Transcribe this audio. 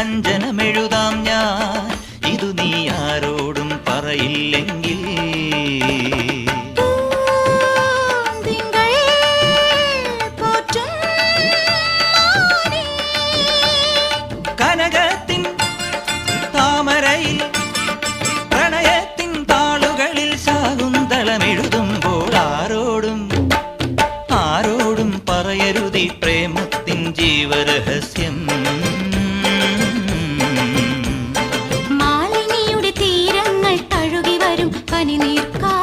അഞ്ജനമെഴുതാം ഞാൻ, ഇതു നീ ആരോടും പറയില്ലെങ്കിൽ. കനകത്തിൻ താമരയിൽ പ്രണയത്തിൻ താളുകളിൽ ശാകുന്തളമെഴുതുമ്പോൾ ആരോടും പറയരുതി പ്രേമത്തിൻ ജീവരഹസ്യം. മാലിനിയുടെ തീരങ്ങൾ തഴുകി വരും പനിനീർക്കാ